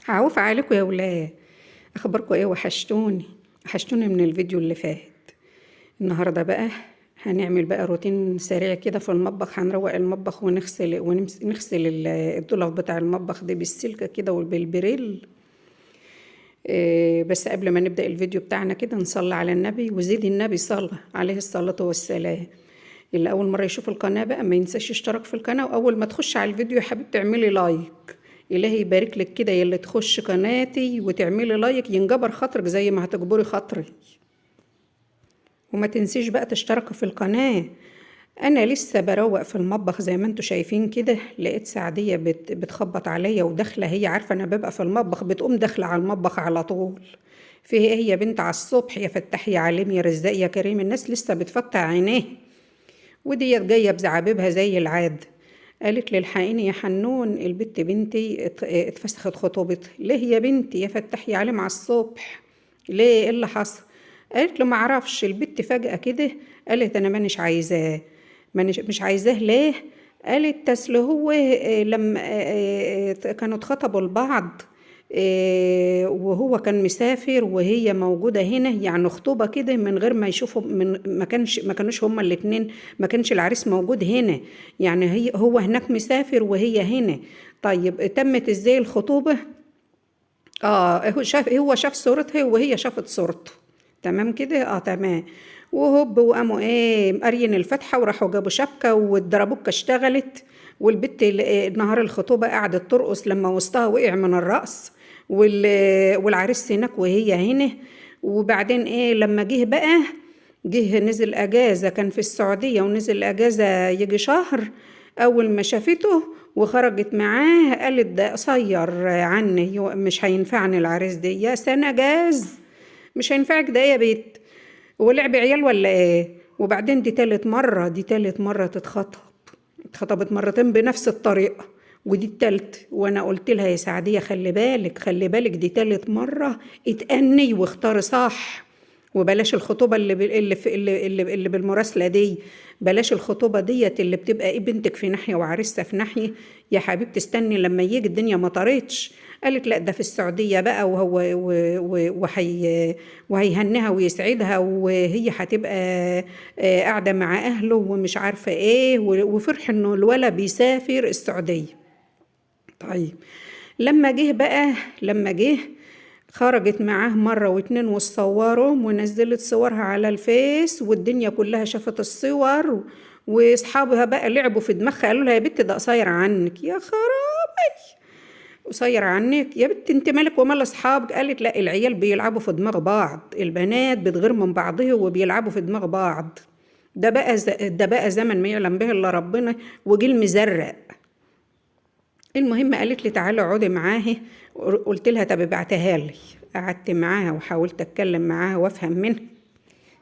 عوف عليكم يا ولاد. اخباركم ايه؟ وحشتوني من الفيديو اللي فات. النهارده بقى هنعمل بقى روتين سريع كده في المطبخ. هنروق المطبخ ونغسل الدولاب بتاع المطبخ ده بالسلكه كده وبالبريل. بس قبل ما نبدأ الفيديو بتاعنا كده نصلي على النبي وزيد النبي صلى عليه الصلاة والسلام. اللي أول مرة يشوف القناة بقى ما ينساش يشترك في القناة، وأول ما تخش على الفيديو يا حبيبتي اعملي لايك. إلهي يبارك لك كده يلي تخش قناتي وتعملي لايك، ينجبر خاطرك زي ما هتجبري خاطري. وما تنسيش بقى تشتركي في القناة. انا لسه بروق في المطبخ زي ما انتوا شايفين كده، لقيت سعدية بتخبط عليا وداخله. هي عارفه انا ببقى في المطبخ، بتقوم داخله على المطبخ على طول. في ايه هي بنت على الصبح؟ يا فتح يا عليم يا رزاق يا كريم، الناس لسه بتفتح عينيه. وديت جايه بزعابيبها زي العاد. قالت لي الحقيني يا حنون، البت بنتي اتفسخت خطوبتها. ليه يا بنتي؟ يا فتح يا عليم على الصبح. ليه؟ ايه اللي حصل؟ قالت له معرفش، البت فجأة كده قالت انا مانيش عايزاه. مش عايزاه ليه؟ قالت تسل هو لما كانوا اتخطبوا لبعض، وهو كان مسافر وهي موجودة هنا، يعني خطوبة كده من غير ما يشوفوا، من ما كانوش هما الاتنين، ما كانش العريس موجود هنا، يعني هو هناك مسافر وهي هنا. طيب تمت ازاي الخطوبة؟ هو شاف صورتها وهي شافت صورته. تمام كده، تمام. وهوب وقاموا مقرين الفتحة وراحوا جابوا شبكة والدربوكة اشتغلت. والبت نهار الخطوبة قعدت ترقص لما وسطها وقع من الرقص. والعريس هناك وهي هنا. وبعدين لما جه بقى، نزل اجازة، كان في السعودية ونزل اجازة يجي شهر. اول ما شافته وخرجت معاه قالت ده قصير عني، مش هينفعني العريس دي يا سنة جاز. مش هينفعك ده يا بيت. هو لعب عيال ولا ايه؟ وبعدين دي تالت مرة اتخطبت مرتين بنفس الطريقة، ودي التالت. وانا قلت لها يا سعدية خلي بالك خلي بالك، دي تالت مرة، اتأني واختاري صح. وبلاش الخطوبة اللي بالمراسلة دي. بلاش الخطوبة ديت اللي بتبقى بنتك في ناحية وعريسة في ناحية. يا حبيبتي استني لما يجي، الدنيا ما طارتش. قالت لا ده في السعودية بقى، وهو وهيهنها ويسعدها، وهي هتبقى قاعدة مع أهله ومش عارفة ايه، وفرح انه الولد بيسافر السعودية. طيب لما جه خرجت معاه مرة واتنين وصوروا ونزلت صورها على الفيس، والدنيا كلها شافت الصور. واصحابها بقى لعبوا في دماغها، قالوا لها يا بنت ده قصير عنك. يا خرابي، قصير عنك يا بنت، انت مالك ومال اصحابك؟ قالت لا العيال بيلعبوا في دماغ بعض، البنات بتغير من بعضها وبيلعبوا في دماغ بعض. ده بقى زمن ما يعلم به الا ربنا، وجيل مزرق. المهم قالت لي تعالي اقعدي معاها. قلت لها طب ابعتها لي. قعدت معاها وحاولت اتكلم معاها وافهم منها.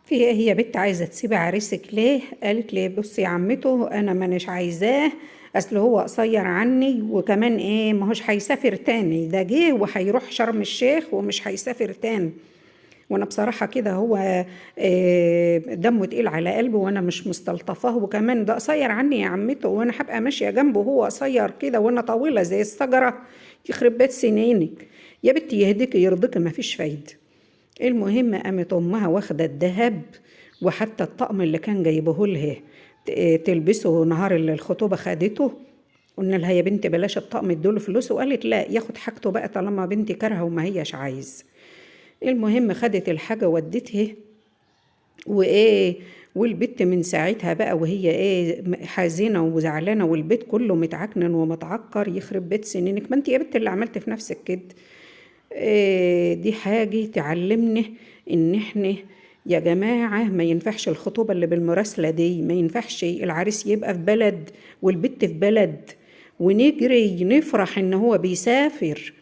في ايه هي بنت عايزه تسيب عريسك ليه؟ قالت لي بصي يا عمته انا مانيش عايزاه، اصل هو قصير عني، وكمان ما هوش هيسافر تاني، ده جه وهيروح شرم الشيخ ومش هيسافر تاني. وانا بصراحه كده هو دمه تقيل على قلبي وانا مش مستلطفاه، وكمان ده قصير عني يا عمته، وانا هبقى ماشيه جنبه وهو قصير كده وانا طويله زي الشجره؟ يخرب بيت سنينك يا بنتي، يهديك يرضيك، مفيش فايده. المهم قامت امها واخده الذهب، وحتى الطقم اللي كان جايبه لها تلبسه نهار الخطوبه خدته. قلنا لها يا بنتي بلاش الطقم، ادوله فلوس. وقالت لا ياخد حاجته بقى طالما بنتي كارهه وما هيش عايز. المهم خدت الحاجة ودتها والبت من ساعتها بقى وهي حزينة وزعلانة، والبيت كله متعكنن ومتعكر. يخرب بيت سنينك، ما انت يا بنت اللي عملت في نفسك كده. دي حاجة تعلمنا ان احنا يا جماعة ما ينفعش الخطوبة اللي بالمراسلة دي، ما ينفعش العريس يبقى في بلد والبت في بلد ونجري نفرح ان هو بيسافر،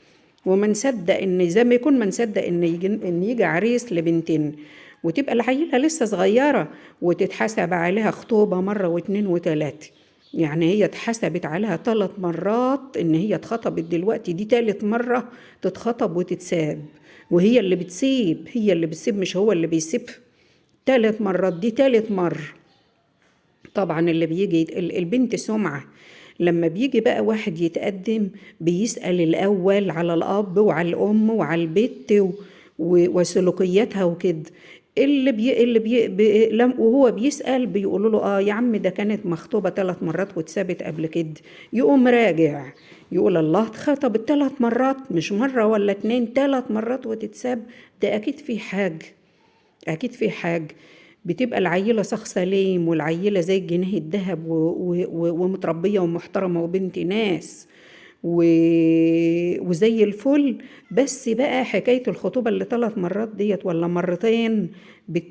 وما نصدق ان زي ما يكون ما نصدق ان يجي عريس لبنتين، وتبقى العيلة لسه صغيرة وتتحسب عليها خطوبة مرة واتنين وتلاتة. يعني هي اتحسبت عليها 3 مرات ان هي اتخطبت، دلوقتي دي 3 مرة تتخطب وتتساب. وهي اللي بتسيب، مش هو اللي بيسيب. 3 مرات، دي 3 مرة. طبعا اللي بيجي البنت سمعة، لما بيجي بقى واحد يتقدم بيسأل الأول على الأب وعلى الأم وعلى البت وسلوكياتها وكده. وهو بيسأل بيقولوا له يا عم ده كانت مخطوبة 3 مرات واتسابت قبل كده. يقوم راجع يقول الله، اتخطبت 3 مرات مش مرة ولا 2، 3 مرات وتتساب؟ ده أكيد في حاجة، أكيد في حاجة. بتبقى العيلة شخص سليم، والعيلة زي الجنيه الذهب ومتربية ومحترمة وبنت ناس وزي الفل. بس بقى حكاية الخطوبة اللي 3 مرات ديت ولا مرتين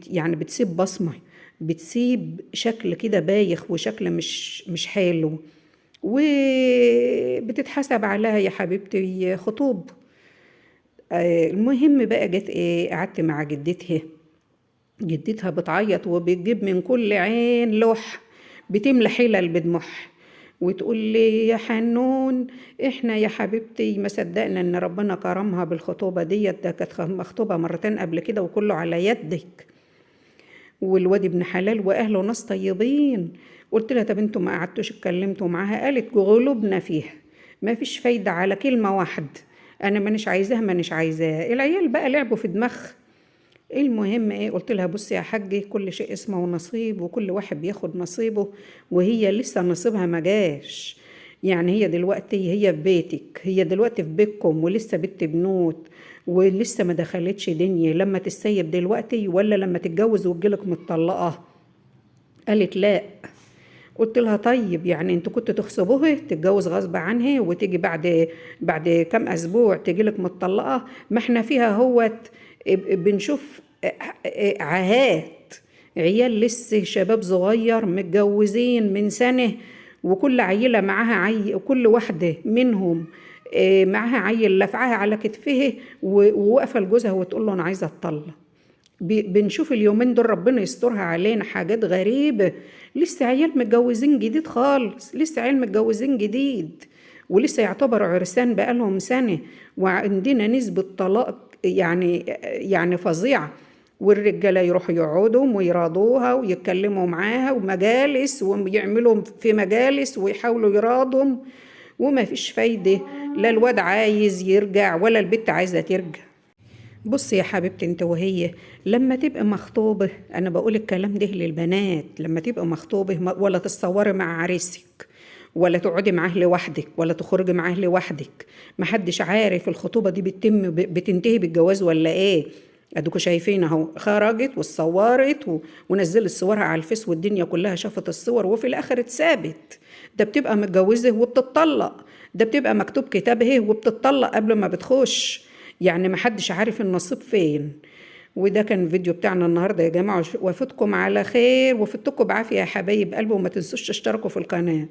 يعني بتسيب بصمة، بتسيب شكل كده بايخ وشكل مش حلو، وبتتحسب عليها يا حبيبتي خطوب. المهم بقى جت قعدت مع جدتها بتعيط وبتجيب من كل عين لوح، بتملى حلل بدموعها وتقول لي يا حنون احنا يا حبيبتي ما صدقنا ان ربنا كرمها بالخطوبه ديت، ده كانت مخطوبه مرتين قبل كده وكله على يدك، والواد ابن حلال واهله ناس طيبين. قلت لها طب انتوا ما قعدتوش اتكلمتوا معاها؟ قالت غلوبنا فيها، ما فيش فايده على كلمه واحده، انا مانيش عايزاها. العيال بقى لعبوا في دماغ. المهم قلت لها بصي يا حاجة، كل شيء اسمه نصيب وكل واحد بياخد نصيبه، وهي لسه نصيبها ما جاش. يعني هي دلوقتي هي في بيتك، هي دلوقتي في بيتكم ولسه بنت بنوت ولسه ما دخلتش دنيا، لما تسيب دلوقتي ولا لما تتجوز وتجيلك متطلقة؟ قالت لا. قلت لها طيب يعني انتوا كنتوا تغصبوها تتجوز غصب عنها وتيجي بعد كام اسبوع تجيلك متطلقة؟ ما احنا فيها هوت بنشوف عاهات عيال لسه شباب صغير متجوزين من سنة، وكل عيلة معاها وكل واحدة منهم معاها عيل لفعها على كتفها وواقفة لجوزها وتقول له أنا عايزة أتطلق. بنشوف اليومين دول ربنا يسترها علينا حاجات غريبة. لسه عيال متجوزين جديد خالص، لسه عيال متجوزين جديد ولسه يعتبروا عرسان بقالهم سنة، وعندنا نسبة طلاق يعني فظيعة. والرجالة يروحوا يقعدوا ويراضوها ويتكلموا معاها ومجالس ويعملوا في مجالس ويحاولوا يراضهم، وما فيش فايدة، لا الواد عايز يرجع ولا البنت عايزة ترجع. بص يا حبيبتي انت وهي لما تبقى مخطوبة، انا بقول الكلام ده للبنات، لما تبقى مخطوبة ولا تتصوري مع عريسك ولا تقعدي معاه لوحدك ولا تخرجي معاه لوحدك، محدش عارف الخطوبة دي بتنتهي بالجواز ولا ايه. ادوكوا شايفين اهو، خرجت واتصورت ونزلت صورها على الفيس والدنيا كلها شافت الصور وفي الاخر اتثابت. ده بتبقى متجوزه وبتطلق، ده بتبقى مكتوب كتابها وبتطلق قبل ما بتخش، يعني محدش عارف النصيب فين. وده كان الفيديو بتاعنا النهارده يا جماعه، وافدكم على خير وفدتكم بعافيه يا حبايب قلبي، وما تنسوش تشتركوا في القناه.